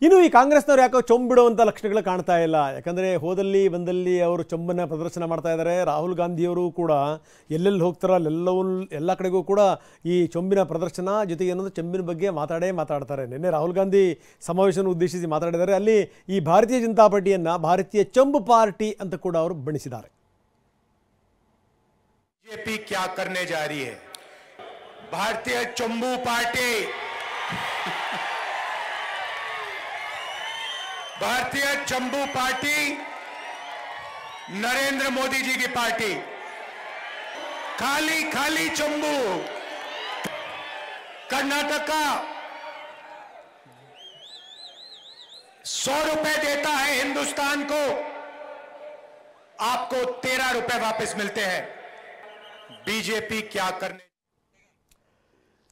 ಇನ್ನು ಈ ಕಾಂಗ್ರೆಸ್ನವರು ಯಾಕೋ ಚೊಂಬಿಡುವಂಥ ಲಕ್ಷಣಗಳು ಕಾಣ್ತಾ ಇಲ್ಲ. ಯಾಕಂದರೆ ಹೋದಲ್ಲಿ ಬಂದಲ್ಲಿ ಅವರು ಚೊಂಬನ್ನು ಪ್ರದರ್ಶನ ಮಾಡ್ತಾ ಇದ್ದಾರೆ. ರಾಹುಲ್ ಗಾಂಧಿಯವರು ಕೂಡ ಎಲ್ಲೆಲ್ಲಿ ಹೋಗ್ತಾರೋ ಎಲ್ಲ ಕಡೆಗೂ ಕೂಡ ಈ ಚೊಂಬಿನ ಪ್ರದರ್ಶನ ಜೊತೆಗೆ ಏನಂದ್ರೆ ಚೊಂಬಿನ ಬಗ್ಗೆ ಮಾತಾಡ್ತಾರೆ. ನಿನ್ನೆ ರಾಹುಲ್ ಗಾಂಧಿ ಸಮಾವೇಶವನ್ನು ಉದ್ದೇಶಿಸಿ ಮಾತಾಡಿದ್ದಾರೆ. ಅಲ್ಲಿ ಈ ಭಾರತೀಯ ಜನತಾ ಪಾರ್ಟಿಯನ್ನು ಭಾರತೀಯ ಚೊಂಬು ಪಾರ್ಟಿ ಅಂತ ಕೂಡ ಅವರು ಬಣ್ಣಿಸಿದ್ದಾರೆ. बीजेपी क्या करने जा रही है? भारतीय चंबू पार्टी, भारतीय चंबू पार्टी नरेंद्र मोदी जी की पार्टी। खाली खाली चंबू। कर्नाटका 100 रुपए देता है हिंदुस्तान को, आपको 13 रुपए वापस मिलते हैं। बीजेपी क्या करने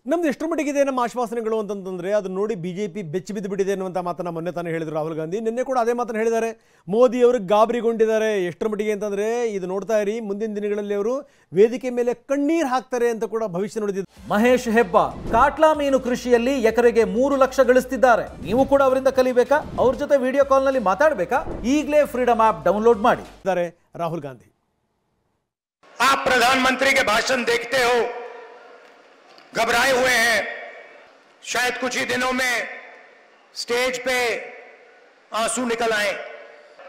ನಮ್ದು ಎಷ್ಟು ಮಟ್ಟಿಗಿದೆ ನಮ್ಮ ಆಶ್ವಾಸನೆಗಳು ಅಂತಂತಂದರೆ ಅದನ್ನು ನೋಡಿ ಬಿಜೆಪಿ ಬೆಚ್ಚಿ ಬಿದ್ದು ಬಿಟ್ಟಿದೆ ಅನ್ನುವಂಥ ಮಾತನ್ನು ಮೊನ್ನೆ ತಾನೇ ಹೇಳಿದರು ರಾಹುಲ್ ಗಾಂಧಿ. ನಿನ್ನೆ ಕೂಡ ಅದೇ ಮಾತನ್ನು ಹೇಳಿದ್ದಾರೆ. ಮೋದಿ ಅವರು ಗಾಬರಿಗೊಂಡಿದ್ದಾರೆ. ಎಷ್ಟರ ಮಟ್ಟಿಗೆ ಅಂತಂದರೆ ಇದು ನೋಡ್ತಾ ಇರಿ, ಮುಂದಿನ ದಿನಗಳಲ್ಲಿ ಅವರು ವೇದಿಕೆ ಮೇಲೆ ಕಣ್ಣೀರು ಹಾಕ್ತಾರೆ ಅಂತ ಕೂಡ ಭವಿಷ್ಯ ನುಡಿದಿದ್ದಾರೆ. ಮಹೇಶ್ ಹೆಬ್ಬಾರ್ ಕಾಟ್ಲಾ ಮೀನು ಕೃಷಿಯಲ್ಲಿ ಎಕರೆಗೆ 3 ಲಕ್ಷ ಗಳಿಸ್ತಿದ್ದಾರೆ. ನೀವು ಕೂಡ ಅವರಿಂದ ಕಲಿಬೇಕಾ? ಅವ್ರ ಜೊತೆ ವಿಡಿಯೋ ಕಾಲ್ನಲ್ಲಿ ಮಾತಾಡಬೇಕಾ? ಈಗಲೇ ಫ್ರೀಡಮ್ ಆಪ್ ಡೌನ್ಲೋಡ್ ಮಾಡಿ. ರಾಹುಲ್ ಗಾಂಧಿ, आप प्रधानमंत्री के भाषण देखते हो, घबराए हुए हैं, शायद कुछ ही दिनों में स्टेज पे आंसू निकल आए।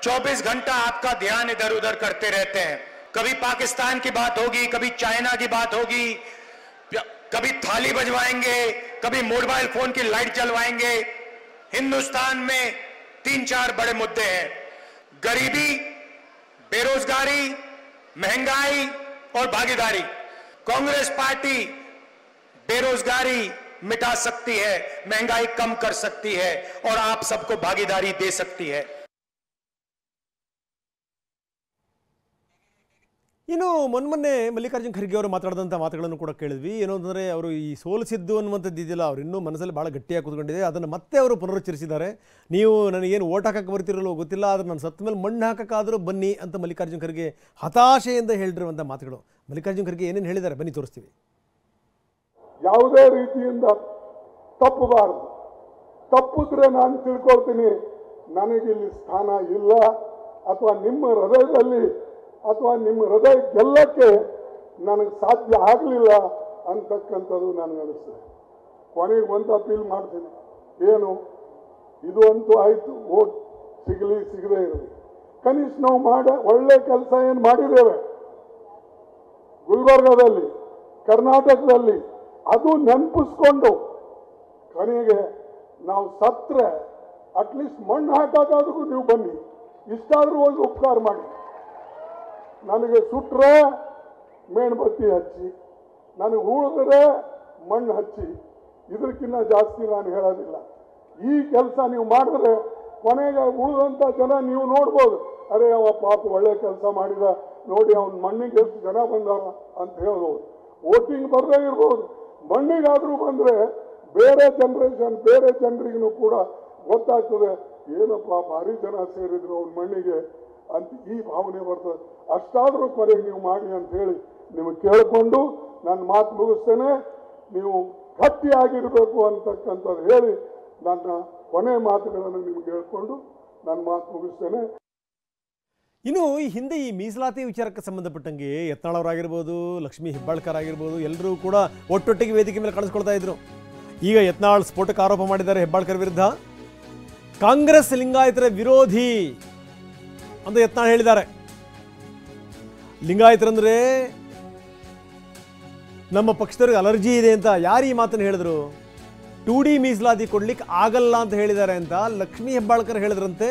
24 घंटा आपका ध्यान इधर उधर करते रहते हैं। कभी पाकिस्तान की बात होगी, कभी चाइना की बात होगी, कभी थाली बजवाएंगे, कभी मोबाइल फोन की लाइट जलवाएंगे। हिंदुस्तान में 3-4 बड़े मुद्दे हैं: गरीबी, बेरोजगारी, महंगाई और भागीदारी। कांग्रेस पार्टी बेरोजगारी मिटा सकती है, महंगाई कम कर सकती है और आप सबको भागीदारी दे सकती है। ಇನ್ನು ಮೊನ್ನೆ ಮಲ್ಲಿಕಾರ್ಜುನ್ ಖರ್ಗೆ ಅವರು ಮಾತಾಡಿದಂಥ ಮಾತುಗಳನ್ನು ಕೂಡ ಕೇಳಿದ್ವಿ. ಏನು ಅಂತಂದರೆ ಅವರು ಈ ಸೋಲಿಸಿದ್ದು ಅನ್ನುವಂಥದ್ದು ಇದೆಯಲ್ಲ, ಅವ್ರು ಇನ್ನೂ ಮನಸ್ಸಲ್ಲಿ ಭಾಳ ಗಟ್ಟಿಯಾಗಿ ಕೂತ್ಕೊಂಡಿದೆ. ಅದನ್ನು ಮತ್ತೆ ಅವರು ಪುನರುಚ್ಚರಿಸಿದ್ದಾರೆ. ನೀವು ನನಗೇನು ಓಟ್ ಹಾಕಕ್ಕೆ ಬರ್ತಿರಲ್ಲೋ ಗೊತ್ತಿಲ್ಲ, ಆದರೆ ನಾನು ಸತ್ತ ಮೇಲೆ ಮಣ್ಣು ಹಾಕೋಕ್ಕಾದರೂ ಬನ್ನಿ ಅಂತ ಮಲ್ಲಿಕಾರ್ಜುನ್ ಖರ್ಗೆ ಹತಾಶೆಯಿಂದ ಹೇಳಿರುವಂಥ ಮಾತುಗಳು. ಮಲ್ಲಿಕಾರ್ಜುನ್ ಖರ್ಗೆ ಏನೇನು ಹೇಳಿದ್ದಾರೆ ಬನ್ನಿ ತೋರಿಸ್ತೀವಿ. ಯಾವುದೇ ರೀತಿಯಿಂದ ತಪ್ಪಬಾರದು. ತಪ್ಪಿದ್ರೆ ನಾನು ತಿಳ್ಕೊಳ್ತೀನಿ ನನಗಿಲ್ಲಿ ಸ್ಥಾನ ಇಲ್ಲ, ಅಥವಾ ನಿಮ್ಮ ಹೃದಯದಲ್ಲಿ ಅಥವಾ ನಿಮ್ಮ ಹೃದಯ ಗೆಲ್ಲಕ್ಕೆ ನನಗೆ ಸಾಧ್ಯ ಆಗಲಿಲ್ಲ ಅಂತಕ್ಕಂಥದ್ದು ನನಗೆ ಅನಿಸ್ತದೆ. ಕೊನೆಗೆ ಒಂದು ಅಪೀಲ್ ಮಾಡ್ತೀನಿ, ಏನು ಇದು ಅಂತೂ ಆಯಿತು, ಓಟ್ ಸಿಗಲಿ ಸಿಗದೇ ಇರಲಿ, ಕನಿಷ್ಠ ನಾವು ಒಳ್ಳೆ ಕೆಲಸ ಏನು ಮಾಡಿದ್ದೇವೆ ಗುಲ್ಬರ್ಗಾದಲ್ಲಿ, ಕರ್ನಾಟಕದಲ್ಲಿ, ಅದು ನೆನಪಿಸ್ಕೊಂಡು ಕೊನೆಗೆ ನಾವು ಸತ್ರೆ ಅಟ್ಲೀಸ್ಟ್ ಮಣ್ಣು ಹಾಕೋದಾದ್ರೂ ನೀವು ಬನ್ನಿ, ಇಷ್ಟಾದ್ರೂ ಒಂದು ಉಪಕಾರ ಮಾಡಿ. ನನಗೆ ಸುಟ್ರೆ ಮೇಣಬತ್ತಿ ಹಚ್ಚಿ, ನನಗೆ ಉಳಿದ್ರೆ ಮಣ್ಣು ಹಚ್ಚಿ, ಇದಕ್ಕಿಂತ ಜಾಸ್ತಿ ನಾನು ಹೇಳೋದಿಲ್ಲ. ಈ ಕೆಲಸ ನೀವು ಮಾಡಿದ್ರೆ ಕೊನೆಗೆ ಉಳಿದಂಥ ಜನ ನೀವು ನೋಡ್ಬೋದು, ಅರೆ ಅವ ಪಾಪ ಒಳ್ಳೆ ಕೆಲಸ ಮಾಡಿದ ನೋಡಿ, ಅವನ ಮಣ್ಣಿಗೆ ಎಷ್ಟು ಜನ ಬಂದಾರ ಅಂತ ಹೇಳ್ಬೋದು. ವೋಟಿಂಗ್ ಬರದೇ ಇರ್ಬೋದು, ಮಣ್ಣಿಗಾದರೂ ಬಂದರೆ ಬೇರೆ ಜನ್ರೇಷನ್ ಬೇರೆ ಜನರಿಗೂ ಕೂಡ ಗೊತ್ತಾಗ್ತದೆ, ಏನಪ್ಪ ಭಾರಿ ಜನ ಸೇರಿದ್ರು ಅವನ ಮಣ್ಣಿಗೆ ಅಂತ ಈ ಭಾವನೆ ಬರ್ತದೆ. ಅಷ್ಟಾದರೂ ಕೊನೆಗೆ ನೀವು ಮಾಡಿ ಅಂತ ಹೇಳಿ ನಿಮಗೆ ಕೇಳಿಕೊಂಡು ನನ್ನ ಮಾತು ಮುಗಿಸ್ತೇನೆ. ನೀವು ಗಟ್ಟಿಯಾಗಿರಬೇಕು ಅಂತಕ್ಕಂಥದ್ದು ಹೇಳಿ ನನ್ನ ಕೊನೆ ಮಾತುಗಳನ್ನು ನಿಮ್ಗೆ ಹೇಳ್ಕೊಂಡು ನನ್ನ ಮಾತು ಮುಗಿಸ್ತೇನೆ. ಇನ್ನು ಈ ಹಿಂದೆ ಈ ಮೀಸಲಾತಿ ವಿಚಾರಕ್ಕೆ ಸಂಬಂಧಪಟ್ಟಂಗೆ ಯತ್ನಾಳ್ ಅವರಾಗಿರ್ಬೋದು, ಲಕ್ಷ್ಮೀ ಹೆಬ್ಬಾಳ್ಕರ್ ಆಗಿರ್ಬೋದು, ಎಲ್ಲರೂ ಕೂಡ ಒಟ್ಟೊಟ್ಟಿಗೆ ವೇದಿಕೆ ಮೇಲೆ ಕಾಣಿಸ್ಕೊಳ್ತಾ ಇದ್ರು. ಈಗ ಯತ್ನಾಳ್ ಸ್ಫೋಟಕ ಆರೋಪ ಮಾಡಿದ್ದಾರೆ ಹೆಬ್ಬಾಳ್ಕರ್ ವಿರುದ್ಧ. ಕಾಂಗ್ರೆಸ್ ಲಿಂಗಾಯತರ ವಿರೋಧಿ ಅಂತ ಯತ್ನಾಳ್ ಹೇಳಿದ್ದಾರೆ. ಲಿಂಗಾಯತರಂದ್ರೆ ನಮ್ಮ ಪಕ್ಷದವ್ರಿಗೆ ಅಲರ್ಜಿ ಇದೆ ಅಂತ ಯಾರು ಈ ಮಾತನ್ನು ಹೇಳಿದ್ರು? 2D ಮೀಸಲಾತಿ ಕೊಡ್ಲಿಕ್ಕೆ ಆಗಲ್ಲ ಅಂತ ಹೇಳಿದ್ದಾರೆ ಅಂತ ಲಕ್ಷ್ಮೀ ಹೆಬ್ಬಾಳ್ಕರ್ ಹೇಳಿದ್ರಂತೆ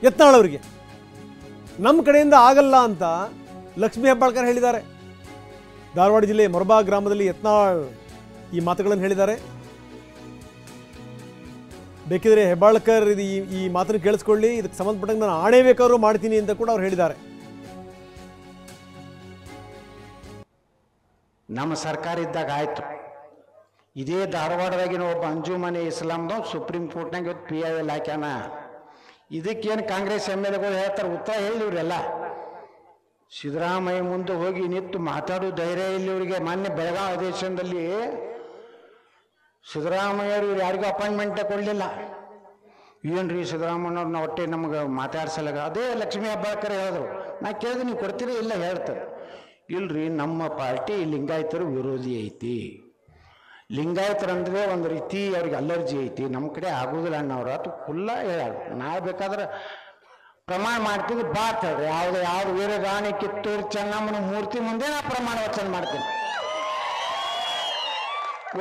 ಯತ್ನಾಳ್ ಅವರಿಗೆ. ನಮ್ಮ ಕಡೆಯಿಂದ ಆಗಲ್ಲ ಅಂತ ಲಕ್ಷ್ಮೀ ಹೆಬ್ಬಾಳ್ಕರ್ ಹೇಳಿದ್ದಾರೆ. ಧಾರವಾಡ ಜಿಲ್ಲೆ ಮೊರಬಾ ಗ್ರಾಮದಲ್ಲಿ ಯತ್ನಾಳ್ ಈ ಮಾತುಗಳನ್ನು ಹೇಳಿದ್ದಾರೆ. ಬೇಕಿದ್ರೆ ಹೆಬ್ಬಾಳ್ಕರ್ ಈ ಮಾತನ್ನು ಕೇಳಿಸ್ಕೊಳ್ಳಿ, ಇದಕ್ಕೆ ಸಂಬಂಧಪಟ್ಟಂಗೆ ನಾನು ಆಣೆ ಬೇಕಾದ್ರೂ ಮಾಡ್ತೀನಿ ಅಂತ ಕೂಡ ಅವ್ರು ಹೇಳಿದ್ದಾರೆ. ನಮ್ಮ ಸರ್ಕಾರ ಇದ್ದಾಗ ಆಯ್ತು. ಇದೇ ಧಾರವಾಡದಾಗಿನ ಒಬ್ಬ ಅಂಜುಮನೆ ಇಸ್ಲಾಂದು ಸುಪ್ರೀಂ ಕೋರ್ಟ್ನಾಗ PIL ಹಾಕ್ಯಾನ. ಇದಕ್ಕೇನು ಕಾಂಗ್ರೆಸ್ MLAಗಳು ಹೇಳ್ತಾರೆ, ಉತ್ತರ ಹೇಳಿವ್ರೆಲ್ಲ. ಸಿದ್ದರಾಮಯ್ಯ ಮುಂದೆ ಹೋಗಿ ನಿಂತು ಮಾತಾಡೋ ಧೈರ್ಯ ಇಲ್ಲಿ ಇವರಿಗೆ. ಮಾನ್ಯ ಬೆಳಗಾವಿ ಅಧಿವೇಶನದಲ್ಲಿ ಸಿದ್ದರಾಮಯ್ಯರು ಯಾರಿಗೂ ಅಪಾಯಿಂಟ್ಮೆಂಟೇ ಕೊಡಲಿಲ್ಲ. ಏನ್ರಿ ಸಿದ್ದರಾಮಯ್ಯವ್ರನ್ನ ಒಟ್ಟೆ ನಮ್ಗೆ ಮಾತಾಡ್ಸಲ್ಲ. ಅದೇ ಲಕ್ಷ್ಮೀ ಹೆಬ್ಬಾಳ್ಕರ್ ಹೇಳಿದ್ರು. ನಾ ಕೇಳಿದ್ರೆ ನೀವು ಕೊಡ್ತೀರಿ? ಇಲ್ಲ ಹೇಳ್ತಾರೆ. ಇಲ್ರಿ, ನಮ್ಮ ಪಾರ್ಟಿ ಲಿಂಗಾಯತರ ವಿರೋಧಿ ಐತಿ. ಲಿಂಗಾಯತರಂದ್ರೆ ಒಂದು ರೀತಿ ಅವ್ರಿಗೆ ಅಲರ್ಜಿ ಐತಿ, ನಮ್ಮ ಕಡೆ ಆಗೋದಿಲ್ಲ ಅನ್ನೋರು ಅದು ಫುಲ್ಲ ಹೇಳ. ನಾ ಬೇಕಾದ್ರೆ ಪ್ರಮಾಣ ಮಾಡ್ತೀವಿ ಬಾತ್ ಹೇಳ್ರಿ. ಯಾವ್ದು ವೀರ ರಾಣಿ ಕಿತ್ತೂರು ಚೆನ್ನಮ್ಮನ ಮೂರ್ತಿ ಮುಂದೆ ನಾ ಪ್ರಮಾಣ ವಚನ ಮಾಡ್ತೀನಿ.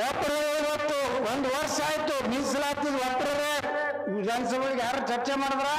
ಒಬ್ಬರು ಇವತ್ತು 1 ವರ್ಷ ಆಯ್ತು ಮೀಸಲಾತಿ ಒಬ್ಬರೇ ವಿಧಾನಸಭೆಗೆ ಯಾರು ಚರ್ಚೆ ಮಾಡಿದ್ರ?